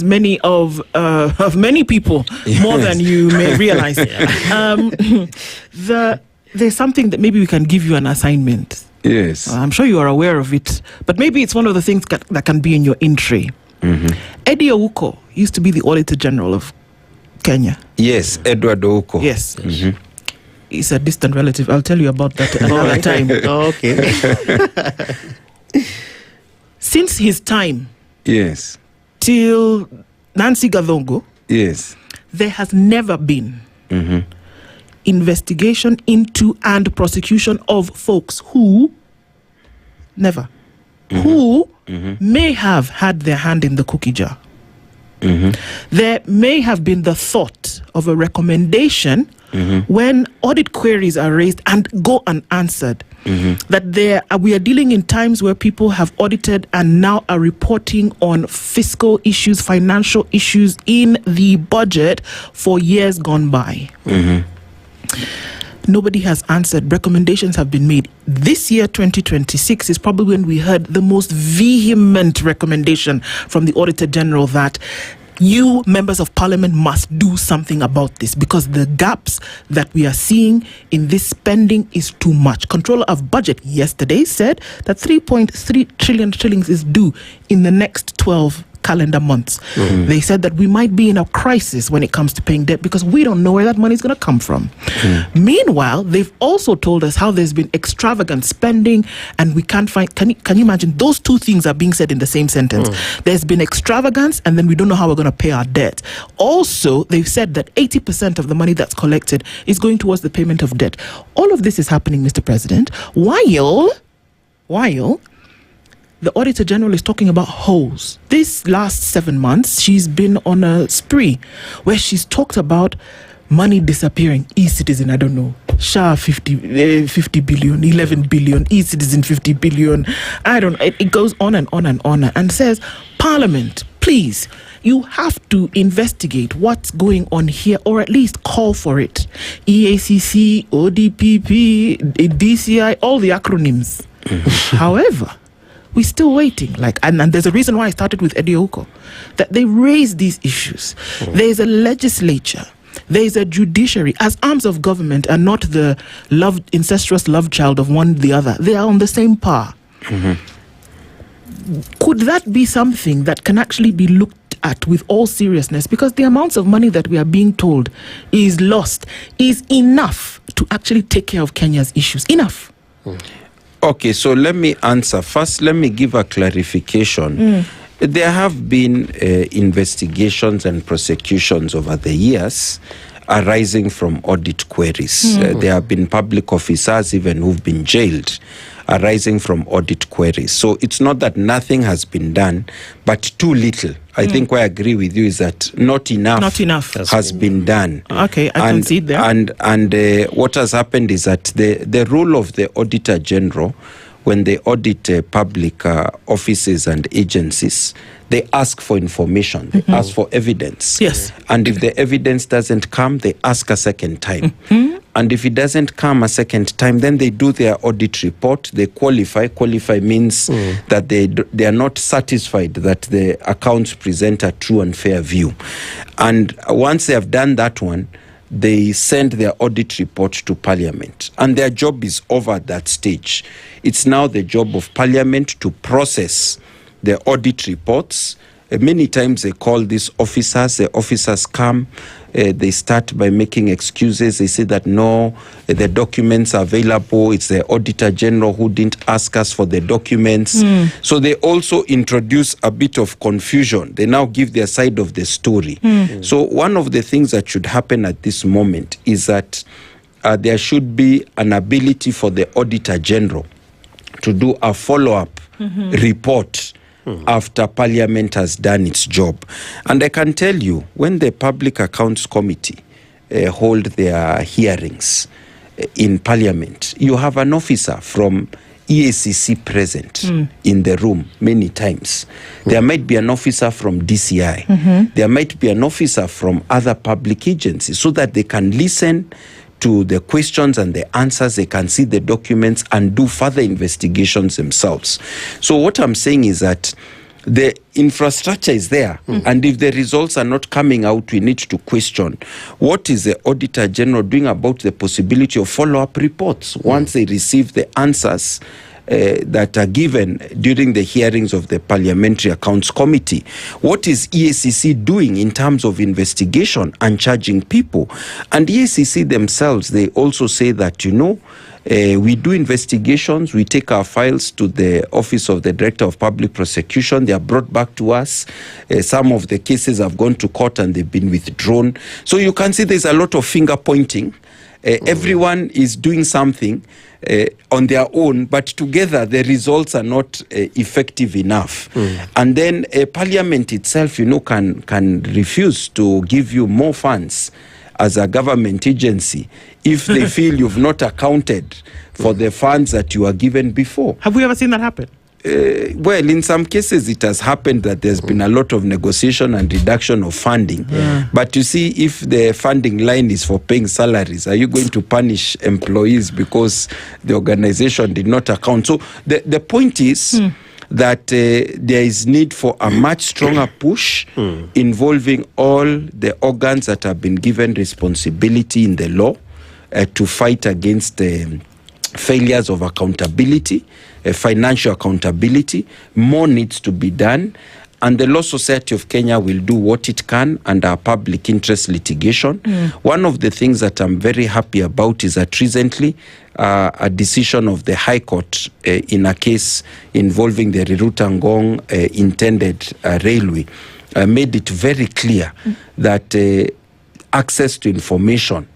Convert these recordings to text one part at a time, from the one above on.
as many of many people, more than you may realize. There's something that maybe we can give you an assignment. Yes. I'm sure you are aware of it, but maybe it's one of the things that can be in your entry. Eddie Ouko used to be the Auditor General of Kenya. Yes, Edward Ouko. Yes. He's a distant relative. I'll tell you about that another time. Okay. Since his time, yes, till Nancy Gathongo, yes, there has never been investigation into and prosecution of folks who may have had their hand in the cookie jar. There may have been the thought of a recommendation when audit queries are raised and go unanswered, that we are dealing in times where people have audited and now are reporting on fiscal issues, financial issues in the budget for years gone by. Nobody has answered. Recommendations have been made. This year, 2026, is probably when we heard the most vehement recommendation from the Auditor General that you, members of Parliament, must do something about this because the gaps that we are seeing in this spending is too much. Controller of Budget yesterday said that 3.3 trillion shillings is due in the next 12 calendar months. They said that we might be in a crisis when it comes to paying debt because we don't know where that money is going to come from. Meanwhile, they've also told us how there's been extravagant spending and we can't find. Can you imagine? Those two things are being said in the same sentence. There's been extravagance and then we don't know how we're going to pay our debt. Also, they've said that 80% of the money that's collected is going towards the payment of debt. All of this is happening, Mr. President, while the Auditor General is talking about holes. This last 7 months, she's been on a spree where she's talked about money disappearing. E-Citizen, I don't know. SHA 50 billion, 11 billion, E-Citizen 50 billion. I don't know. It goes on and on and on and says, Parliament, please, you have to investigate what's going on here or at least call for it. EACC, ODPP, DCI, all the acronyms. However, we're still waiting. And there's a reason why I started with Eddie Ouko, that they raise these issues. There's a legislature, there's a judiciary as arms of government and not the incestuous love child of one the other. They are on the same par. Could that be something that can actually be looked at with all seriousness? Because the amounts of money that we are being told is lost is enough to actually take care of Kenya's issues. Enough. Okay, so let me answer. First, let me give a clarification. There have been investigations and prosecutions over the years arising from audit queries. There have been public officers even who've been jailed arising from audit queries. So it's not that nothing has been done, but too little. I think where I agree with you is that not enough has been done. Okay, I can see there. And what has happened is that the role of the Auditor General, when they audit public offices and agencies, they ask for information, they ask for evidence. Yes. And if the evidence doesn't come, they ask a second time. And if it doesn't come a second time, then they do their audit report. They qualify. Qualify means that they are not satisfied that the accounts present a true and fair view. And once they have done that one, they send their audit report to Parliament. And their job is over at that stage. It's now the job of Parliament to process the audit reports. Many times they call these officers. The officers come. They start by making excuses. They say that no, the documents are available. It's the Auditor General who didn't ask us for the documents. So they also introduce a bit of confusion. They now give their side of the story. So one of the things that should happen at this moment is that there should be an ability for the Auditor General to do a follow-up report after Parliament has done its job. And I can tell you, when the Public Accounts Committee hold their hearings in Parliament, you have an officer from EACC present in the room many times. There might be an officer from DCI. There might be an officer from other public agencies so that they can listen to the questions and the answers. They can see the documents and do further investigations themselves. So what I'm saying is that The infrastructure is there, and if the results are not coming out, we need to question what is the Auditor General doing about the possibility of follow-up reports once they receive the answers that are given during the hearings of the Parliamentary Accounts Committee. What is EACC doing in terms of investigation and charging people? And EACC themselves, they also say that, we do investigations, we take our files to the Office of the Director of Public Prosecution, they are brought back to us. Some of the cases have gone to court and they've been withdrawn. So you can see there's a lot of finger pointing. Everyone is doing something on their own, but together the results are not effective enough. And then Parliament itself, can refuse to give you more funds as a government agency if they feel you've not accounted for the funds that you are given before. Have we ever seen that happen? Well, in some cases it has happened that there's been a lot of negotiation and reduction of funding. But you see, if the funding line is for paying salaries, are you going to punish employees because the organization did not account? So the point is that there is need for a much stronger push involving all the organs that have been given responsibility in the law to fight against failures of accountability, financial accountability. More needs to be done, and the Law Society of Kenya will do what it can under public interest litigation. One of the things that I'm very happy about is that recently a decision of the High Court in a case involving the Rirutangong intended railway made it very clear that access to information,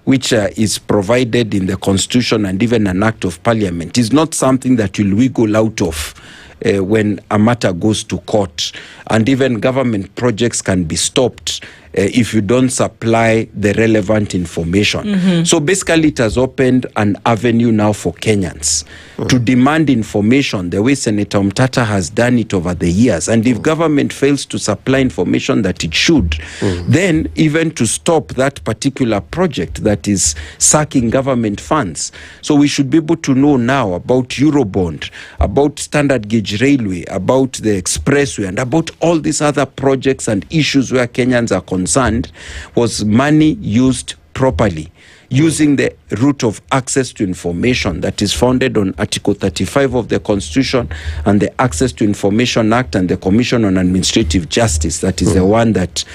which is provided in the Constitution and even an Act of Parliament, is not something that you'll wiggle out of when a matter goes to court. And even government projects can be stopped if you don't supply the relevant information. So basically it has opened an avenue now for Kenyans to demand information the way Senator Mtata has done it over the years. And if government fails to supply information that it should, then even to stop that particular project that is sucking government funds. So we should be able to know now about Eurobond, about Standard Gauge Railway, about the Expressway, and about all these other projects and issues where Kenyans are concerned. Was money used properly, using the route of access to information that is founded on Article 35 of the Constitution and the Access to Information Act and the Commission on Administrative Justice, that is the one that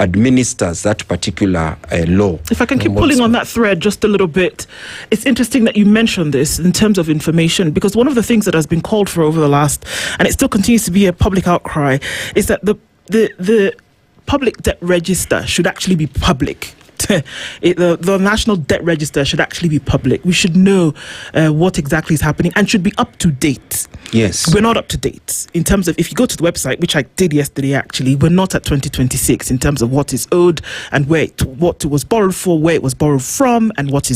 administers that particular law. If I can keep pulling on that thread just a little bit, it's interesting that you mentioned this in terms of information, because one of the things that has been called for over the last, and it still continues to be a public outcry, is that the public debt register should actually be public. The National Debt Register should actually be public. We should know what exactly is happening and should be up to date. Yes. We're not up to date in terms of, if you go to the website, which I did yesterday actually, we're not at 2026 in terms of what is owed and what it was borrowed for, where it was borrowed from, and what is